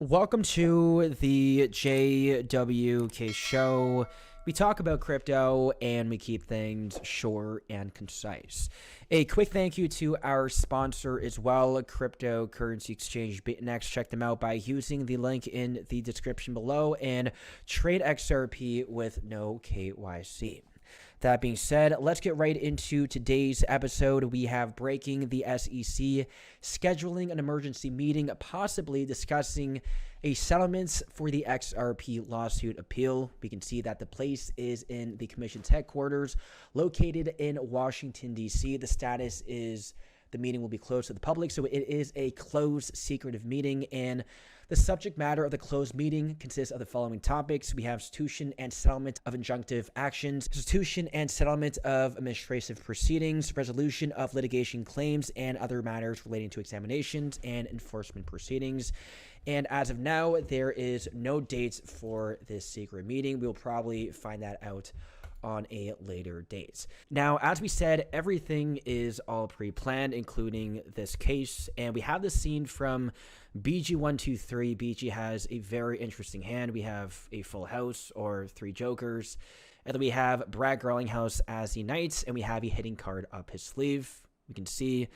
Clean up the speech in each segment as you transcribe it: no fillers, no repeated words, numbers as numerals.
Welcome to the JWK show. We talk about crypto and we keep things short and concise. A quick thank you to our sponsor as well, cryptocurrency exchange BitUnix. Check them out by using the link in the description below and trade XRP with no KYC. That being said, let's get right into today's episode. We have breaking the SEC, scheduling an emergency meeting, possibly discussing a settlement for the XRP lawsuit appeal. We can see that the place is in the commission's headquarters, located in Washington, D.C. The status is the meeting will be closed to the public, so it is a closed, secretive meeting, and the subject matter of the closed meeting consists of the following topics. We have institution and settlement of injunctive actions, institution and settlement of administrative proceedings, resolution of litigation claims, and other matters relating to examinations and enforcement proceedings. And as of now, there is no dates for this secret meeting. We'll probably find that out on a later date. Now, as we said, everything is all pre-planned, including this case, and we have this scene from BG123. BG has a very interesting hand. We have a full house or three jokers, and then we have Brad Garlinghouse as the knight, and we have a hitting card up his sleeve. We can see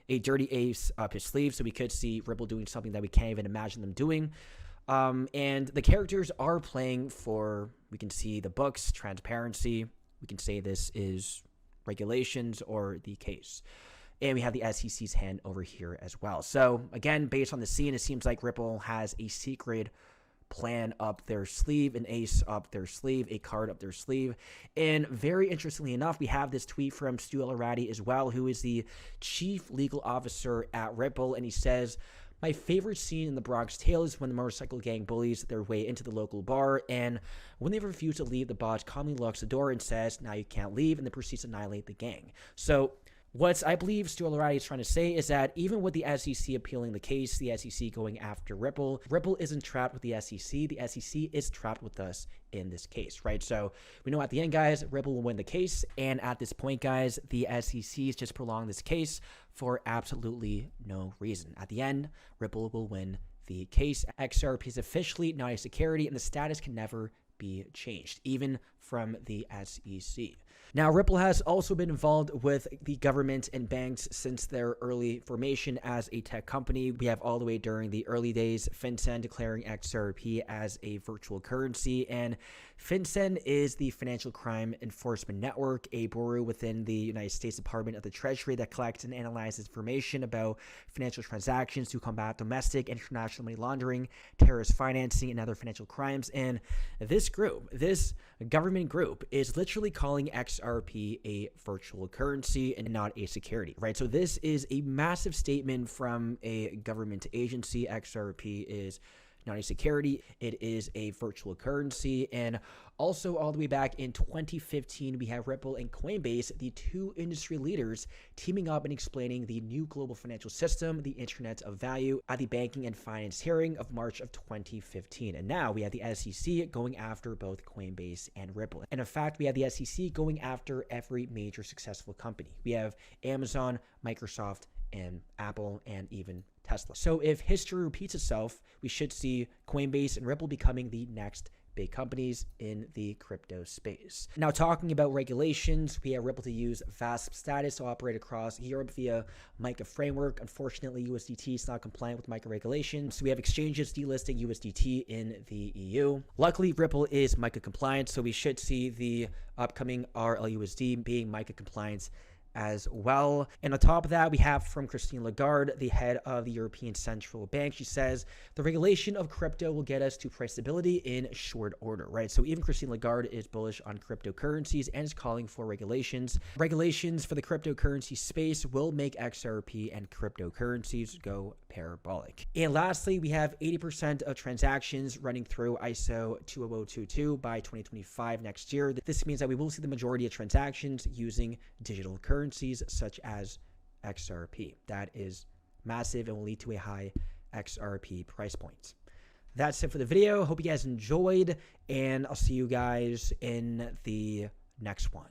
a dirty ace up his sleeve, so we could see Ripple doing something that we can't even imagine them doing. And the characters are playing for, we can see the books, transparency. We can say this is regulations or the case. And we have the SEC's hand over here as well. So again, based on the scene, it seems like Ripple has a secret plan up their sleeve, an ace up their sleeve, a card up their sleeve. And very interestingly enough, we have this tweet from Stu Alorati as well, who is the chief legal officer at Ripple. And he says, "My favorite scene in the Bronx Tale is when the motorcycle gang bullies their way into the local bar, and when they refuse to leave, the boss calmly locks the door and says, 'Now you can't leave,' and then proceeds to annihilate the gang." So what I believe Stu Alorati is trying to say is that even with the SEC appealing the case, the SEC going after Ripple, Ripple isn't trapped with the SEC. The SEC is trapped with us in this case, right? So we know at the end, guys, Ripple will win the case. And at this point, guys, the SEC is just prolonging this case for absolutely no reason. At the end, Ripple will win the case. XRP is officially not a security, and the status can never be changed, even from the SEC. Now, Ripple has also been involved with the government and banks since their early formation as a tech company. We have all the way during the early days, FinCEN declaring XRP as a virtual currency. And FinCEN is the Financial Crime Enforcement Network, a bureau within the United States Department of the Treasury that collects and analyzes information about financial transactions to combat domestic and international money laundering, terrorist financing, and other financial crimes. And this group, this government group, is literally calling XRP a virtual currency and not a security, right? So this is a massive statement from a government agency. XRP is not a security, it is a virtual currency. And also all the way back in 2015, we have Ripple and Coinbase, the two industry leaders, teaming up and explaining the new global financial system, the Internet of Value, at the Banking and Finance hearing of March of 2015. And now we have the SEC going after both Coinbase and Ripple. And in fact, we have the SEC going after every major successful company. We have Amazon, Microsoft, and Apple, and even Tesla. So if history repeats itself, we should see Coinbase and Ripple becoming the next big companies in the crypto space. Now, talking about regulations, we have Ripple to use VASP status to operate across Europe via MiCA framework. Unfortunately, USDT is not compliant with MiCA regulations, so we have exchanges delisting USDT in the EU. Luckily, Ripple is MiCA compliant, so we should see the upcoming RLUSD being MiCA compliant as well. And on top of that, we have from Christine Lagarde, the head of the European Central Bank. She says the regulation of crypto will get us to price stability in short order, right? So even Christine Lagarde is bullish on cryptocurrencies and is calling for regulations. Regulations for the cryptocurrency space will make XRP and cryptocurrencies go parabolic. And lastly, we have 80% of transactions running through ISO 20022 by 2025 next year. This means that we will see the majority of transactions using digital currencies such as XRP. That is massive and will lead to a high XRP price point. That's it for the video. Hope you guys enjoyed, and I'll see you guys in the next one.